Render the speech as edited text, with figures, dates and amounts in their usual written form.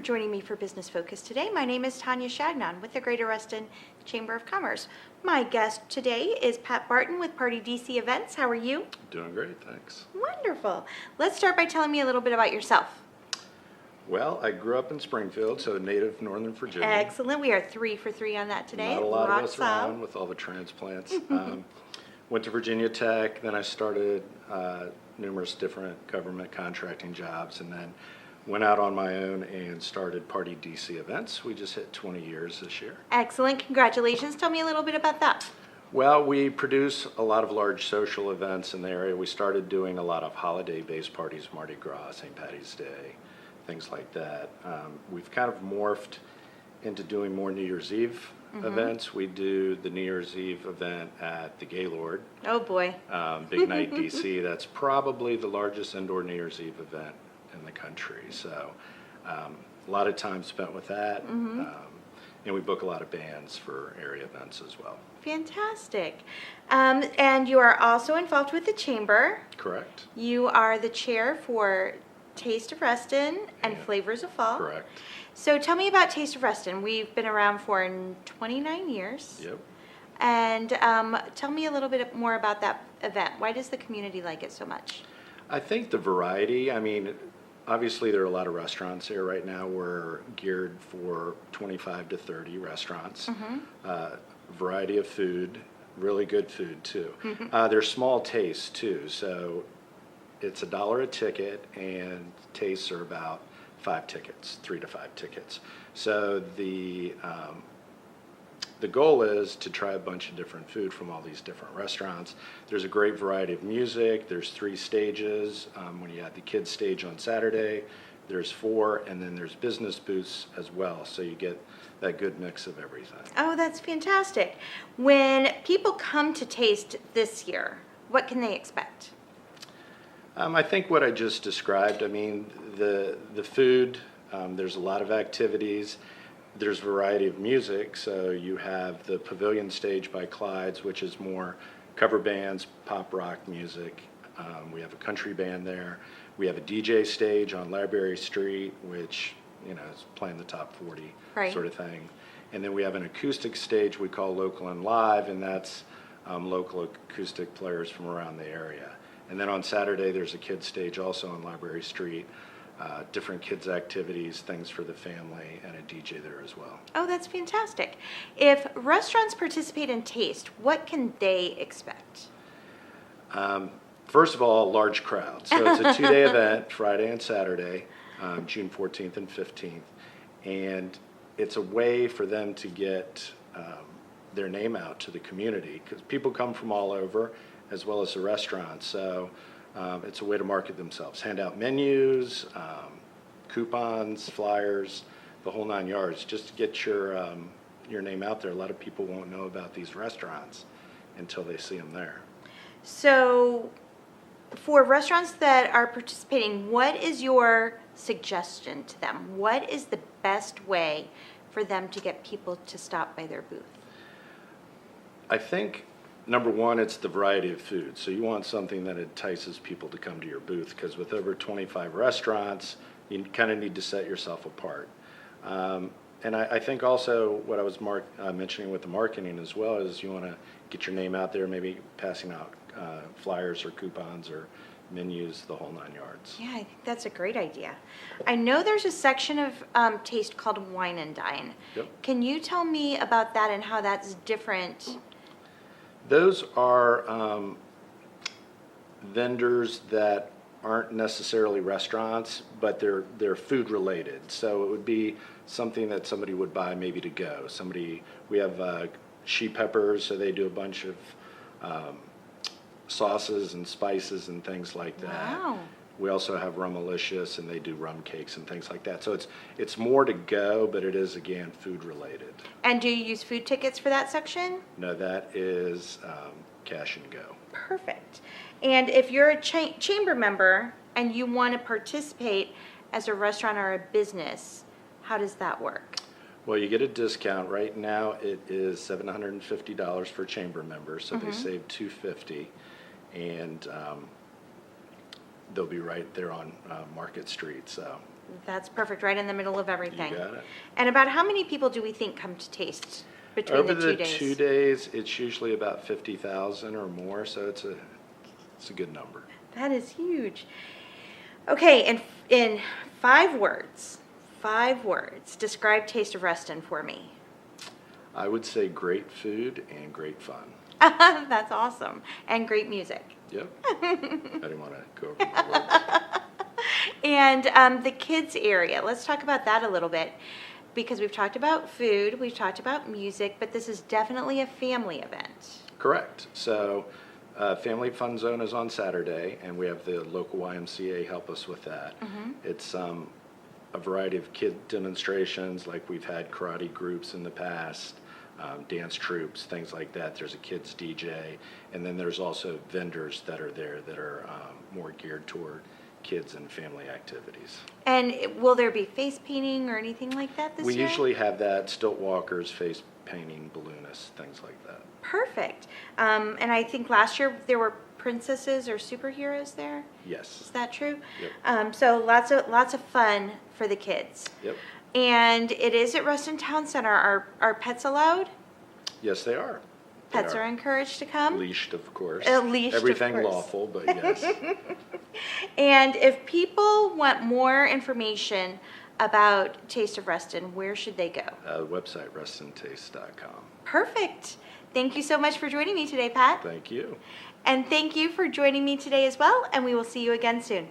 Joining me for Business Focus today. My name is Tanya Shagnon with the Greater Reston Chamber of Commerce. My guest today is Pat Barton with PartyDC Events. How are you? Doing great, thanks. Wonderful. Let's start by telling me a little bit about yourself. Well, I grew up in Springfield, so native Northern Virginia. Excellent. We are 3 for 3 on that today. Not a lot of us around with all the transplants. Went to Virginia Tech, then I started numerous different government contracting jobs, and then went out on my own and started PartyDC Events. We just hit 20 years this year. Excellent. Congratulations. Tell me a little bit about that. Well, we produce a lot of large social events in the area. We started doing a lot of holiday-based parties, Mardi Gras, St. Patty's Day, things like that. We've kind of morphed into doing more New Year's Eve events. We do the New Year's Eve event at the Gaylord. Oh boy. Big Night DC. That's probably the largest indoor New Year's Eve event in the country. So a lot of time spent with that. And we book a lot of bands for area events as well. Fantastic. And you are also involved with the Chamber. Correct. You are the chair for Taste of Reston and Flavors of Fall. Correct. So tell me about Taste of Reston. We've been around for 29 years. Yep. And tell me a little bit more about that event. Why does the community like it so much? I think the variety, I mean, obviously there are a lot of restaurants here right now. We're geared for 25 to 30 restaurants. Variety of food, really good food too. They're small tastes too, so it's $1 a ticket, and tastes are about 5 tickets, 3 to 5 tickets. So the goal is to try a bunch of different food from all these different restaurants. There's a great variety of music. There's 3 stages. When you have the kids stage on Saturday, there's 4, and then there's business booths as well. So you get that good mix of everything. Oh, that's fantastic. When people come to Taste this year, what can they expect? I think what I just described. I mean, the food, there's a lot of activities. There's a variety of music, so you have the Pavilion stage by Clyde's, which is more cover bands, pop rock music. We have a country band there. We have a DJ stage on Library Street, which, you know, is playing the top 40 sort of thing. And then we have an acoustic stage we call Local and Live, and that's local acoustic players from around the area. And then on Saturday, there's a kids stage also on Library Street. Different kids activities, things for the family, and a DJ there as well. Oh, that's fantastic. If restaurants participate in Taste, what can they expect? First of all, large crowds. So it's a 2-day event, Friday and Saturday, June 14th and 15th. And it's a way for them to get their name out to the community, because people come from all over, as well as the restaurants. So it's a way to market themselves, hand out menus, coupons, flyers, the whole 9 yards, just to get your name out there. A lot of people won't know about these restaurants until they see them there. So for restaurants that are participating, what is your suggestion to them? What is the best way for them to get people to stop by their booth? I think number one, it's the variety of food. So you want something that entices people to come to your booth, because with over 25 restaurants, you kind of need to set yourself apart. And I think also what I was mentioning with the marketing as well is you want to get your name out there, maybe passing out flyers or coupons or menus, the whole 9 yards. Yeah, I think that's a great idea. I know there's a section of Taste called Wine and Dine. Yep. Can you tell me about that and how that's different? Those are vendors that aren't necessarily restaurants, but they're food related. So it would be something that somebody would buy maybe to go. We have She Peppers, so they do a bunch of sauces and spices and things like that. Wow. We also have Rumalicious, and they do rum cakes and things like that. So it's more to go, but it is, again, food related. And do you use food tickets for that section? No, that is cash and go. Perfect. And if you're a chamber member and you want to participate as a restaurant or a business, how does that work? Well, you get a discount. Right now, it is $750 for chamber members, so they save $250, and they'll be right there on Market Street. So That's perfect, right in the middle of everything. you got it. And about how many people do we think come to taste between Over the 2 the days? 2 days, it's usually about 50,000 or more, so it's a good number. That is huge. Okay, in 5 words, describe Taste of Reston for me. I would say great food and great fun. That's awesome. And great music. Yep. I didn't want to go over my words. And the kids area, let's talk about that a little bit, because we've talked about food, we've talked about music, but this is definitely a family event. Correct. So Family Fun Zone is on Saturday, and we have the local YMCA help us with that. It's a variety of kid demonstrations, like we've had karate groups in the past, dance troupes, things like that. There's a kids DJ, and then there's also vendors that are there that are more geared toward kids and family activities. And will there be face painting or anything like that this We year? usually have that, stilt walkers, face painting, balloonists, things like that. Perfect. And I think last year there were princesses or superheroes there. Yes. Is that true? Yep. So lots of fun for the kids. Yep. And it is at Reston Town Center. Are pets allowed? Yes, they are. They Pets are encouraged to come? leashed, of course. Leashed, of Everything course. lawful, but yes. And if people want more information about Taste of Reston, where should they go? Website, restontaste.com. Perfect. Thank you so much for joining me today, Pat. Thank you. And thank you for joining me today as well, and we will see you again soon.